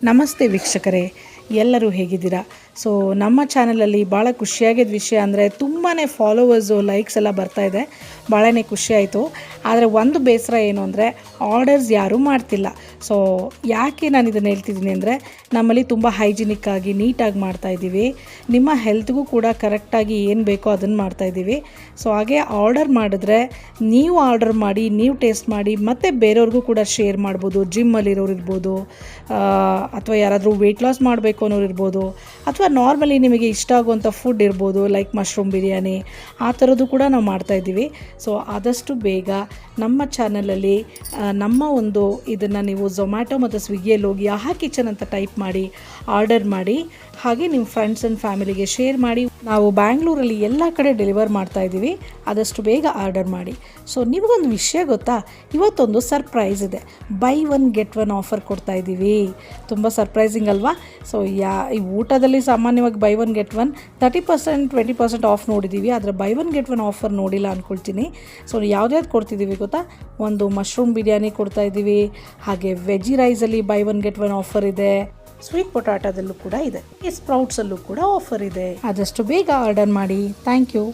ನಮಸ್ತೆ ವೀಕ್ಷಕರೇ, ಎಲ್ಲರೂ ಹೇಗಿದ್ದೀರಾ? ಸೊ ನಮ್ಮ ಚಾನಲಲ್ಲಿ ಭಾಳ ಖುಷಿಯಾಗಿದ್ದ ವಿಷಯ ಅಂದರೆ ತುಂಬಾ ಫಾಲೋವರ್ಸು ಲೈಕ್ಸ್ ಎಲ್ಲ ಬರ್ತಾಯಿದೆ. ಭಾಳನೇ ಖುಷಿ ಆಯಿತು. ಆದರೆ ಒಂದು ಬೇಸರ ಏನು ಅಂದರೆ ಆರ್ಡರ್ಸ್ ಯಾರೂ ಮಾಡ್ತಿಲ್ಲ. ಸೊ ಯಾಕೆ ನಾನು ಇದನ್ನು ಹೇಳ್ತಿದ್ದೀನಿ ಅಂದರೆ, ನಮ್ಮಲ್ಲಿ ತುಂಬ ಹೈಜಿನಿಕ್ಕಾಗಿ ನೀಟಾಗಿ ಮಾಡ್ತಾಯಿದ್ದೀವಿ. ನಿಮ್ಮ ಹೆಲ್ತ್ಗೂ ಕೂಡ ಕರೆಕ್ಟಾಗಿ ಏನು ಬೇಕೋ ಅದನ್ನು ಮಾಡ್ತಾಯಿದ್ದೀವಿ. ಸೊ ಹಾಗೆ ಆರ್ಡರ್ ಮಾಡಿದ್ರೆ ನೀವು ಆರ್ಡರ್ ಮಾಡಿ, ನೀವು ಟೇಸ್ಟ್ ಮಾಡಿ, ಮತ್ತು ಬೇರೆಯವ್ರಿಗೂ ಕೂಡ ಶೇರ್ ಮಾಡ್ಬೋದು. ಜಿಮ್ಮಲ್ಲಿರೋರು ಇರ್ಬೋದು, ಅಥವಾ ಯಾರಾದರೂ ವೆಯ್ಟ್ ಲಾಸ್ ಮಾಡಬೇಕು ಅನ್ನೋರು ಇರ್ಬೋದು, ಅಥವಾ ನಾರ್ಮಲಿ ನಿಮಗೆ ಇಷ್ಟ ಆಗುವಂಥ ಫುಡ್ ಇರ್ಬೋದು, ಲೈಕ್ ಮಶ್ರೂಮ್ ಬಿರಿಯಾನಿ, ಆ ಥರದ್ದು ಕೂಡ ನಾವು ಮಾಡ್ತಾಯಿದ್ದೀವಿ. ಸೊ ಆದಷ್ಟು ಬೇಗ ನಮ್ಮ ಚಾನಲಲ್ಲಿ ನಮ್ಮ ಒಂದು ಇದನ್ನು ನೀವು ಝೊಮ್ಯಾಟೊ ಮತ್ತು ಸ್ವಿಗ್ಗಿಯಲ್ಲಿ ಹೋಗಿ ಆಹಾ ಕಿಚನ್ ಅಂತ ಟೈಪ್ ಮಾಡಿ ಆರ್ಡರ್ ಮಾಡಿ, ಹಾಗೆ ನಿಮ್ಮ ಫ್ರೆಂಡ್ಸ್ ಆ್ಯಂಡ್ ಫ್ಯಾಮಿಲಿಗೆ ಶೇರ್ ಮಾಡಿ. ನಾವು ಬ್ಯಾಂಗ್ಳೂರಲ್ಲಿ ಎಲ್ಲ ಕಡೆ ಡೆಲಿವರ್ ಮಾಡ್ತಾಯಿದ್ದೀವಿ. ಆದಷ್ಟು ಬೇಗ ಆರ್ಡರ್ ಮಾಡಿ. ಸೊ ನಿಮಗೊಂದು ವಿಷಯ ಗೊತ್ತಾ, ಇವತ್ತೊಂದು ಸರ್ಪ್ರೈಸ್ ಇದೆ. Buy one get one offer ಕೊಡ್ತಾಯಿದ್ದೀವಿ. ತುಂಬ ಸರ್ಪ್ರೈಸಿಂಗ್ ಅಲ್ವಾ? ಸೊ ಈ ಊಟದಲ್ಲಿ ಸಾಮಾನ್ಯವಾಗಿ buy one get one 30% 20% off ನೋಡಿದ್ದೀವಿ. ಆದರೆ buy one get one offer ನೋಡಿಲ್ಲ ಅಂದ್ಕೊಳ್ತೀನಿ. ಸೊ ಯಾವ್ದ್ಯಾವ್ದು ಕೊಡ್ತಿದ್ದೀವಿ ಗೊತ್ತಾ? ಒಂದು ಮಶ್ರೂಮ್ ಬಿರಿಯಾನಿ ಕೊಡ್ತಾಯಿದ್ದೀವಿ, ಹಾಗೆ ವೆಜಿ ರೈಸಲ್ಲಿ buy one get one offer ಇದೆ, ಸ್ವೀಟ್ ಪೊಟ್ಯಾಟೋದಲ್ಲೂ ಕೂಡ ಇದೆ, ಸ್ಪ್ರೌಟ್ಸಲ್ಲೂ ಕೂಡ ಆಫರ್ ಇದೆ. ಆದಷ್ಟು ಬೇಗ ಆರ್ಡರ್ ಮಾಡಿ. Thank you.